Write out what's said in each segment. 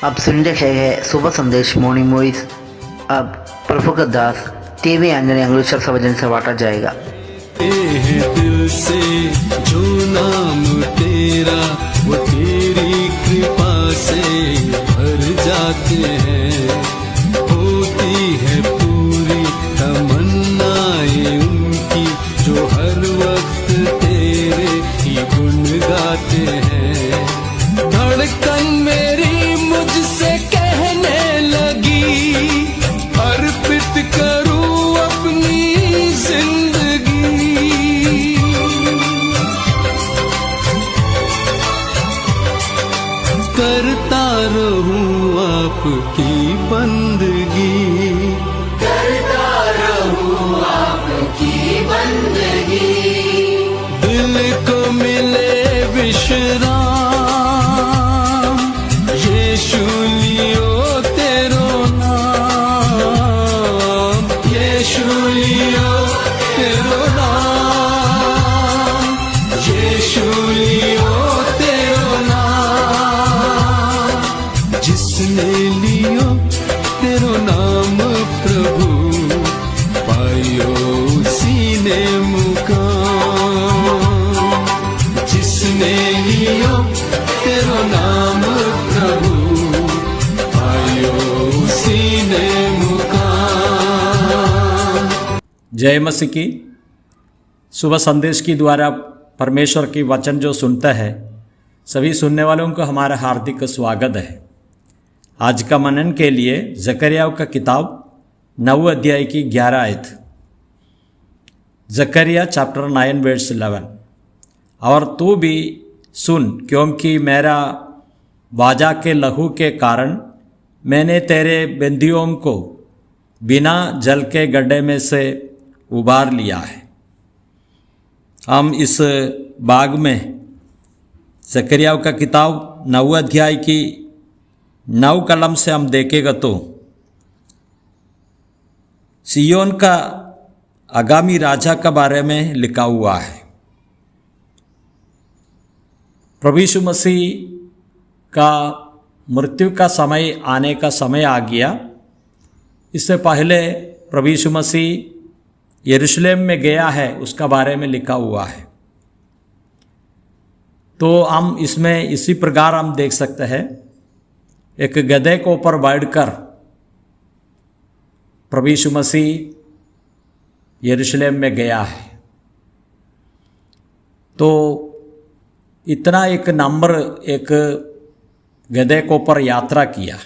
आप सुन रहे हैं सुबह संदेश मॉर्निंग वॉइस। अब प्रभु दास टीवी आंजने अंग्रेज सवजन से बांटा जाएगा। दिल से जो नाम तेरा वो तेरी कृपा से भर जाते हैं। होती है पूरी तमन्नाएं उनकी जो हर वक्त तेरे ही गुण गाते हैं। धड़कन मेरी मुझसे कहने लगी अर्पित करूं अपनी जिंदगी। करता रहूं आपकी बंदगी, करता रहूं आपकी बंदगी। दिल को मिले विश्राम यीशु लियो तेरो नाम, यीशु लियो तेरो नाम, यीशु लियो तेरो नाम। जिसने लियो तेरो नाम प्रभु पायो उसी ने मुकाम। जिसने लियो तेरो नाम प्रभु पायो उसी ने मुकाम। जय मसीह की। सुबह संदेश की द्वारा परमेश्वर की वचन जो सुनता है सभी सुनने वालों को हमारा हार्दिक स्वागत है। आज का मनन के लिए जकरिया का किताब 9 अध्याय की 11 आयत। जकरिया चैप्टर 9 वर्स 11। और तू भी सुन क्योंकि मेरा वाजा के लहू के कारण मैंने तेरे बंदियों को बिना जल के गड्ढे में से उबार लिया है। हम इस बाग में जकरिया का किताब 9 अध्याय की 9 कलम से हम देखेगा तो सियोन का आगामी राजा का बारे में लिखा हुआ है। प्रभु यीशु मसीह का मृत्यु का समय आने का समय आ गया। इससे पहले प्रभु यीशु मसीह यरूशलेम में गया है, उसका बारे में लिखा हुआ है। तो हम इसमें इसी प्रकार हम देख सकते हैं, एक गधे के ऊपर बैठकर प्रभु यीशु मसीह यरूशलेम में गया है। तो इतना एक नंबर एक गधे के ऊपर यात्रा किया,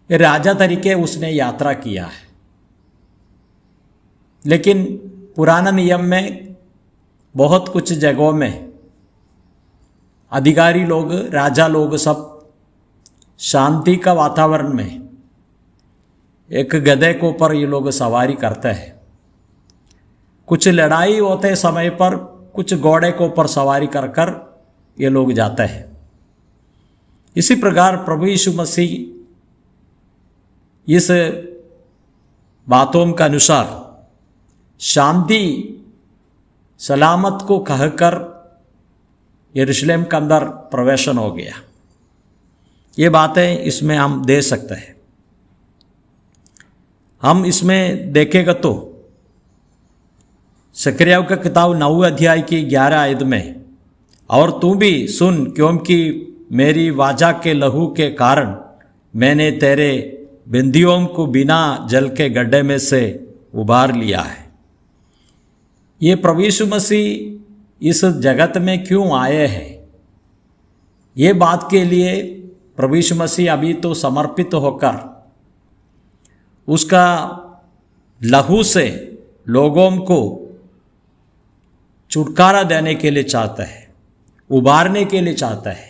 राजा तरीके उसने यात्रा किया है। लेकिन पुराना नियम में बहुत कुछ जगहों में अधिकारी लोग, राजा लोग सब शांति का वातावरण में एक गधे के ऊपर ये लोग सवारी करते हैं। कुछ लड़ाई होते समय पर कुछ घोड़े के ऊपर सवारी कर कर ये लोग जाते हैं। इसी प्रकार प्रभु यीशु मसीह इस बातों के अनुसार शांति सलामत को कहकर यरूशलेम के अंदर प्रवेशन हो गया। ये बातें इसमें हम दे सकते हैं। हम इसमें देखेगा तो जकरिया का किताब 9 अध्याय की 11 आयत में, और तू भी सुन क्योंकि मेरी वाजा के लहू के कारण मैंने तेरे बंदियों को बिना जल के गड्ढे में से उबार लिया है। ये प्रभु यीशु मसीह इस जगत में क्यों आए हैं, ये बात के लिए प्रभु यीशु मसीह अभी तो समर्पित होकर उसका लहू से लोगों को छुटकारा देने के लिए चाहता है, उबारने के लिए चाहता है।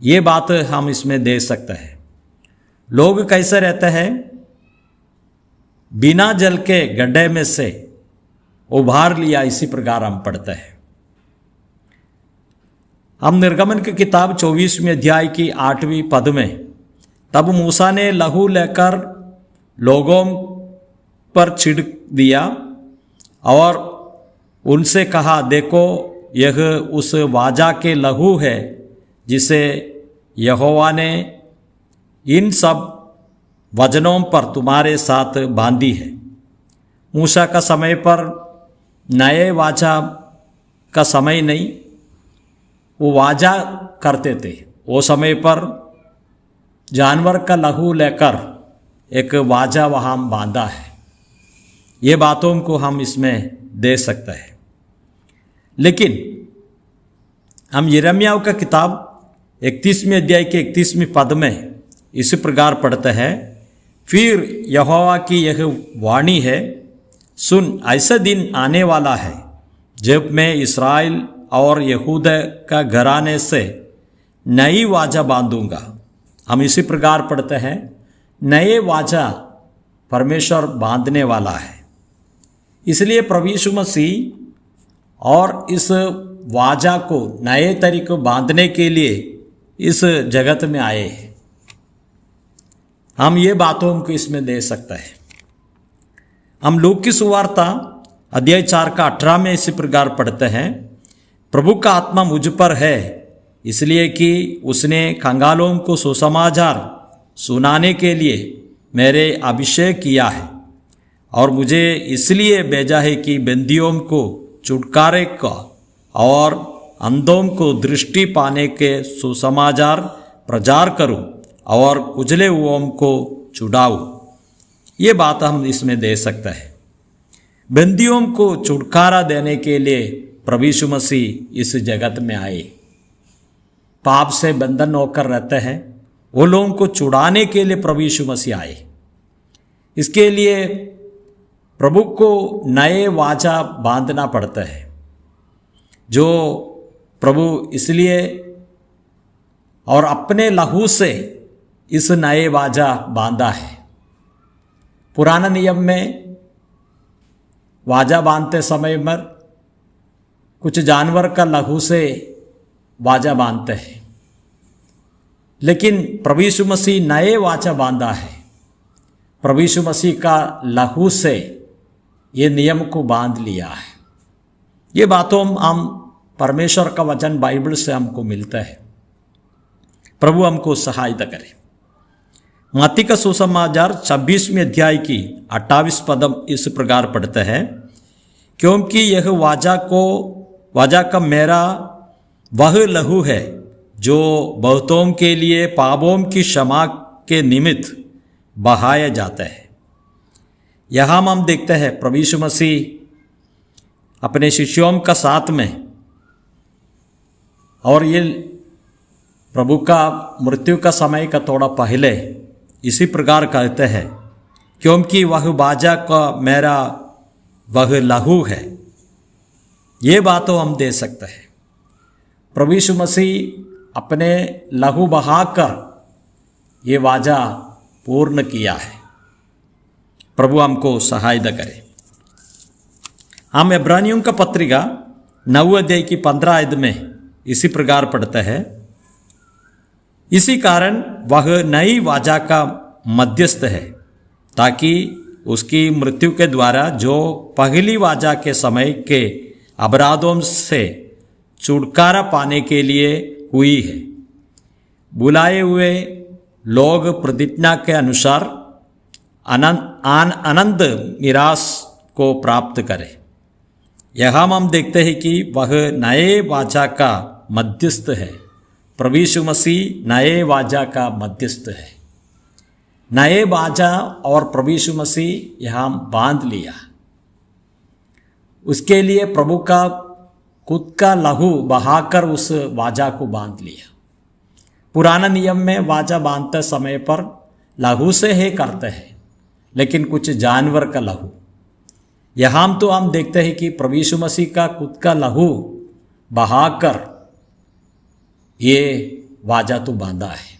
ये बात हम इसमें देख सकते हैं। लोग कैसे रहते हैं, बिना जल के गड्ढे में से उबार लिया, इसी प्रकार हम पढ़ते हैं। हम निर्गमन की किताब 24वें अध्याय की 8वीं पद में, तब मूसा ने लहू लेकर लोगों पर छिड़क दिया और उनसे कहा, देखो यह उस वाजा के लहू है जिसे यहोवा ने इन सब वचनों पर तुम्हारे साथ बांधी है। मूसा का समय पर नए वाचा का समय नहीं, वो वाजा करते थे। वो समय पर जानवर का लहू लेकर एक वाजा वहाँ बांधा है। ये बातों को हम इसमें दे सकते हैं। लेकिन हम यिर्मयाह का किताब 31वें अध्याय के 31वें पद में इस प्रकार पढ़ते हैं, फिर यहोवा की यह वाणी है, सुन, ऐसा दिन आने वाला है जब मैं इस्राएल और यहूदा का घराने से नई वाजा बांधूंगा। हम इसी प्रकार पढ़ते हैं, नए वाजा परमेश्वर बांधने वाला है। इसलिए प्रभु यीशु मसीह और इस वाजा को नए तरीके बांधने के लिए इस जगत में आए हैं। हम ये बातों को इसमें दे सकते हैं। हम लूक की सुवार्ता अध्याय 4 का 18 में इसी प्रकार पढ़ते हैं, प्रभु का आत्मा मुझ पर है, इसलिए कि उसने कंगालों को सुसमाचार सुनाने के लिए मेरे अभिषेक किया है, और मुझे इसलिए भेजा है कि बंदियों को छुटकारे का और अंधों को दृष्टि पाने के सुसमाचार प्रचार करूं और कुचले हुओं को छुड़ाऊं। ये बात हम इसमें दे सकते हैं। बंदियों को छुटकारा देने के लिए प्रभु यीशु मसीह इस जगत में आए। पाप से बंधन होकर रहते हैं, वो लोगों को छुड़ाने के लिए प्रभु यीशु मसीह आए। इसके लिए प्रभु को नए वाचा बांधना पड़ता है, जो प्रभु इसलिए और अपने लहू से इस नए वाचा बांधा है। पुराना नियम में वाजा बांधते समय में कुछ जानवर का लहू से वाजा बांधते हैं, लेकिन प्रभु यीशु मसीह नए वाचा बांधा है। प्रभु यीशु मसीह का लहू से ये नियम को बांध लिया है। ये बातों हम परमेश्वर का वचन बाइबल से हमको मिलता है। प्रभु हमको सहायता करे। मत्ती का सुसमाचार 26वें अध्याय की 28 पदम इस प्रकार पढ़ते हैं, क्योंकि यह वाजा का मेरा वह लहू है जो बहुतों के लिए पापों की क्षमा के निमित्त बहाया जाता है। यहाँ हम देखते हैं प्रभु यीशु मसीह अपने शिष्यों का साथ में, और ये प्रभु का मृत्यु का समय का थोड़ा पहले इसी प्रकार कहते हैं, क्योंकि वह वाजा का मेरा वह लहू है। ये बातों हम दे सकते हैं। प्रभु यीशु मसीह अपने लहू बहाकर ये वाजा पूर्ण किया है। प्रभु हमको सहायता करे। हम इब्रानियों का पत्रिका 9 अध्याय की 15 आयत में इसी प्रकार पढ़ते हैं, इसी कारण वह नई वाजा का मध्यस्थ है, ताकि उसकी मृत्यु के द्वारा जो पहली वाजा के समय के अपराधों से छुटकारा पाने के लिए हुई है, बुलाए हुए लोग प्रतिज्ञा के अनुसार अनंत निराश को प्राप्त करें। यहाँ हम देखते हैं कि वह नए वाचा का मध्यस्थ है। प्रभु यीशु मसीह नए वाचा का मध्यस्थ है। नए वाचा और प्रभु यीशु मसीह यहाँ बांध लिया। उसके लिए प्रभु का खुद का लहू बहाकर उस वाचा को बांध लिया। पुराना नियम में वाचा बांधते समय पर लहू से ही करते हैं, लेकिन कुछ जानवर का लहू। यहाँ तो हम देखते हैं कि प्रभु यीशु मसीह का खुद का लहू बहाकर ये वाजा तो बांधा है।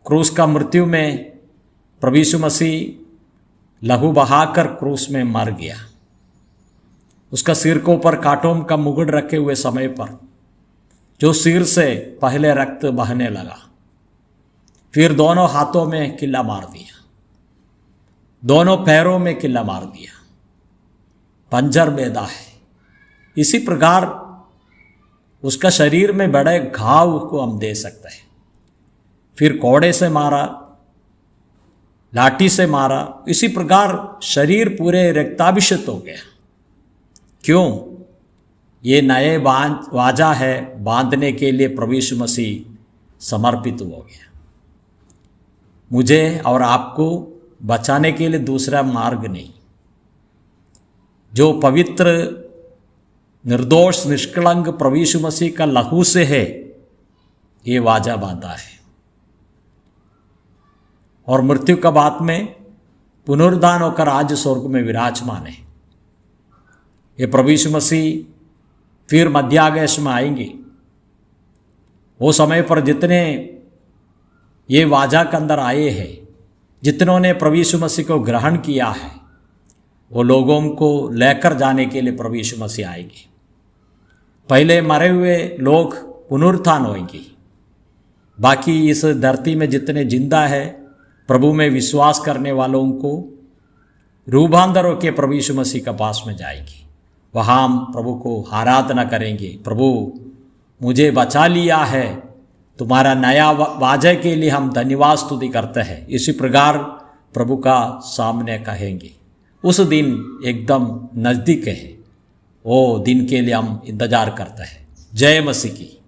क्रूस का मृत्यु में प्रभु यीशु मसीह लहू बहाकर क्रूस में मर गया। उसका सिर के ऊपर कांटों का मुकुट रखे हुए समय पर जो सिर से पहले रक्त बहने लगा, फिर दोनों हाथों में किल्ला मार दिया, दोनों पैरों में किल्ला मार दिया, पंजर बेदा है। इसी प्रकार उसका शरीर में बड़े घाव को हम दे सकते हैं। फिर कोड़े से मारा, लाठी से मारा। इसी प्रकार शरीर पूरे रक्ताभिषिक्त हो गया। क्यों? ये नए वाजा है, बांधने के लिए प्रभु यीशु मसीह समर्पित हो गया। मुझे और आपको बचाने के लिए दूसरा मार्ग नहीं। जो पवित्र निर्दोष निष्कलंक प्रभु यीशु मसीह का लहू से है, ये वाजा बांधा है। और मृत्यु का बाद में पुनरुद्धान होकर आज स्वर्ग में विराजमान है। ये प्रभु यीशु मसीह फिर मध्याकाश में आएंगे। वो समय पर जितने ये वाजा के अंदर आए हैं, जितनों ने प्रभु यीशु मसीह को ग्रहण किया है, वो लोगों को लेकर जाने के लिए प्रभु यीशु मसीह आएंगे। पहले मरे हुए लोग पुनरुत्थान होंगे, बाकी इस धरती में जितने जिंदा है प्रभु में विश्वास करने वालों को रूपांतर होकर प्रभु यीशु मसीह के पास में जाएंगे। वहाँ हम प्रभु को आराधना करेंगे, प्रभु मुझे बचा लिया है, तुम्हारा नया वाजे के लिए हम धन्यवाद स्तुति करते हैं। इसी प्रकार प्रभु का सामने कहेंगे। उस दिन एकदम नज़दीक है, वो दिन के लिए हम इंतजार करते हैं। जय मसीह की।